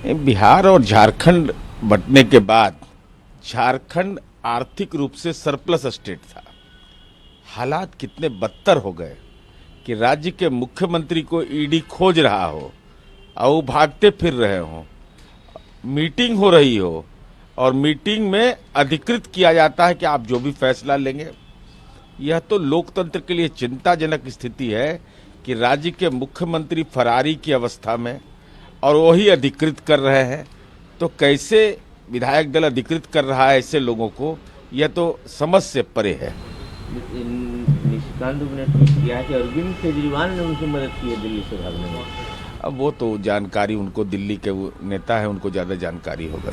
बिहार और झारखंड बंटने के बाद झारखंड आर्थिक रूप से सरप्लस स्टेट था। हालात कितने बदतर हो गए कि राज्य के मुख्यमंत्री को ईडी खोज रहा हो और वो भागते फिर रहे हों, मीटिंग हो रही हो और मीटिंग में अधिकृत किया जाता है कि आप जो भी फैसला लेंगे। यह तो लोकतंत्र के लिए चिंताजनक स्थिति है कि राज्य के मुख्यमंत्री फरारी की अवस्था में और वही अधिकृत कर रहे हैं। तो कैसे विधायक दल अधिकृत कर रहा है ऐसे लोगों को, यह तो समझ से परे है। निशिकांत दुबे ने ट्वीट किया है कि अरविंद केजरीवाल ने उनकी मदद की है दिल्ली से भागने में। अब वो तो जानकारी उनको, दिल्ली के वो नेता है, उनको ज्यादा जानकारी होगा।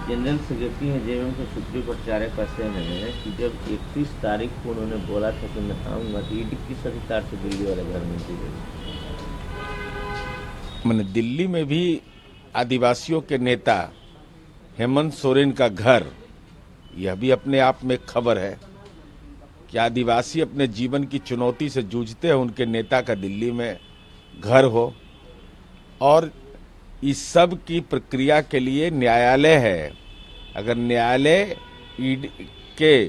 जनरल सेक्रेटरी हैं जेएमएम के सुप्रीम कोर्ट चारे कहते हैं कि जब 31 तारीख को उन्होंने बोला था कि मैं आऊंगा तो ईडी किस अधिकार से दिल्ली वाले घर में गए। मैंने दिल्ली में भी आदिवासियों के नेता हेमंत सोरेन का घर, यह भी अपने आप में खबर है कि आदिवासी अपने जीवन की चुनौती से जूझते हैं, उनके नेता का दिल्ली में घर हो। और इस सब की प्रक्रिया के लिए न्यायालय है। अगर न्यायालय ईडी के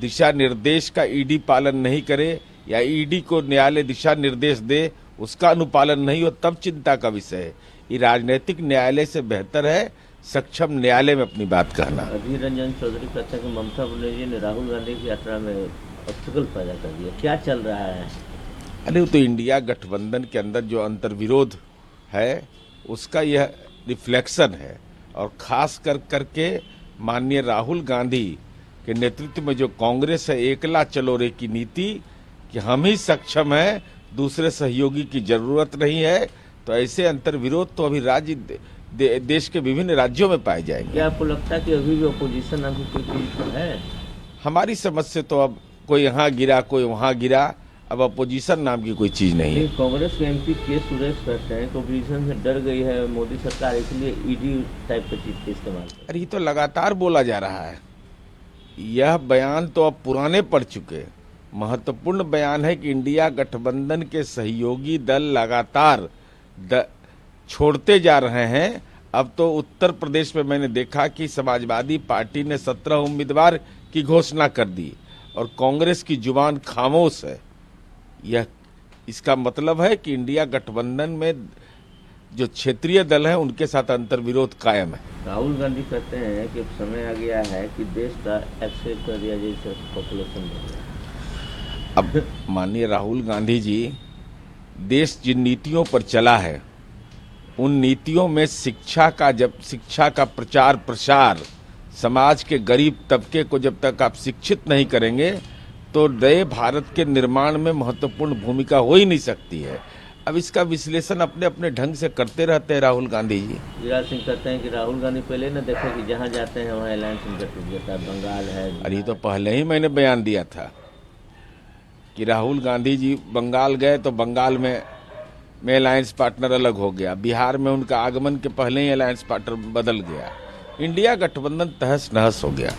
दिशा निर्देश का ईडी पालन नहीं करे या ईडी को न्यायालय दिशा निर्देश दे, उसका अनुपालन नहीं हो, तब चिंता का विषय है। ये राजनीतिक न्यायालय से बेहतर है सक्षम न्यायालय में अपनी बात कहना। अधीर रंजन चौधरी कहते हैं कि ममता बनर्जी ने राहुल गांधी की यात्रा में ऑब्स्टिकल पैदा कर दिया। क्या चल रहा है? अरे वो तो इंडिया गठबंधन के अंदर जो अंतर्विरोध है उसका यह रिफ्लेक्शन है। और खास करके माननीय राहुल गांधी के नेतृत्व में जो कांग्रेस है, एकला चलो रे की नीति कि हम ही सक्षम हैं, दूसरे सहयोगी की जरूरत नहीं है, तो ऐसे अंतर्विरोध तो अभी देश के विभिन्न राज्यों में पाए जाएंगे। क्या आपको लगता है कि अभी भी अपोजिशन नाम की कोई चीज है? हमारी समझ से तो अब कोई यहाँ गिरा कोई वहाँ गिरा, अब अपोजिशन नाम की कोई चीज नहीं है। कांग्रेस के एमपी के सुरेश कहते हैं कि अपोजिशन से डर गई है मोदी सरकार, इसलिए ईडी टाइप की चीज का इस्तेमाल। अरे ये तो लगातार बोला जा रहा है। यह बयान तो अब पुराने पड़ चुके। महत्वपूर्ण बयान है कि इंडिया गठबंधन के सहयोगी दल लगातार छोड़ते जा रहे हैं। अब तो उत्तर प्रदेश में मैंने देखा कि समाजवादी पार्टी ने 17 उम्मीदवार की घोषणा कर दी और कांग्रेस की जुबान खामोश है। यह इसका मतलब है कि इंडिया गठबंधन में जो क्षेत्रीय दल हैं उनके साथ अंतर्विरोध कायम है। राहुल गांधी कहते हैं कि समय आ गया है कि देश का एक्सेप्ट कर दिया जैसे पॉपुलेशन। अब माननीय राहुल गांधी जी, देश जिन नीतियों पर चला है उन नीतियों में शिक्षा का प्रचार प्रसार, समाज के गरीब तबके को जब तक आप शिक्षित नहीं करेंगे तो नए भारत के निर्माण में महत्वपूर्ण भूमिका हो ही नहीं सकती है। अब इसका विश्लेषण अपने अपने ढंग से करते रहते हैं राहुल गांधी जी। गिरिराज सिंह कहते हैं कि राहुल गांधी पहले न देखे कि जहां जाते हैं वहां अलायंस उनका टूट जाता है। बंगाल है। अरे ये तो पहले ही मैंने बयान दिया था कि राहुल गांधी जी बंगाल गए तो बंगाल में अलायंस पार्टनर अलग हो गया। बिहार में उनका आगमन के पहले ही अलायंस पार्टनर बदल गया। इंडिया गठबंधन तहस नहस हो गया।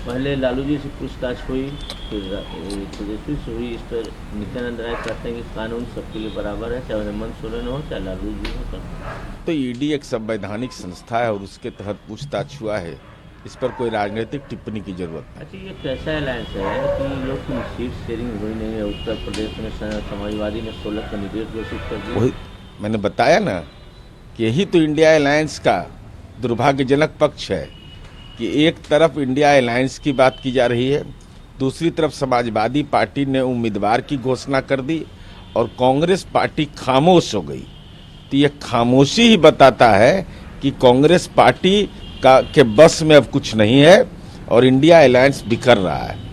पहले लालू जी से पूछताछ हुई, फिर तेजस्वी से हुई। इस पर नित्यानंद राय कहते हैं कि कानून सबके लिए बराबर है, चाहे हेमंत सोरेन हो चाहे लालू जी हो। तो ईडी एक संवैधानिक संस्था है और उसके तहत पूछताछ हुआ है, इस पर कोई राजनीतिक टिप्पणी की जरूरत नहीं। अच्छा, ये कैसा अलायंस है कि लोग की सीट शेयरिंग हुई नहीं है? उत्तर प्रदेश में समाजवादी ने 16 कैंडिडेट घोषित कर दिए। वही मैंने बताया ना कि यही तो इंडिया अलायंस का दुर्भाग्यजनक पक्ष है कि एक तरफ इंडिया अलायंस की बात की जा रही है, दूसरी तरफ समाजवादी पार्टी ने उम्मीदवार की घोषणा कर दी और कांग्रेस पार्टी खामोश हो गई। तो ये खामोशी ही बताता है कि कांग्रेस पार्टी के बस में अब कुछ नहीं है और इंडिया अलायंस बिखर रहा है।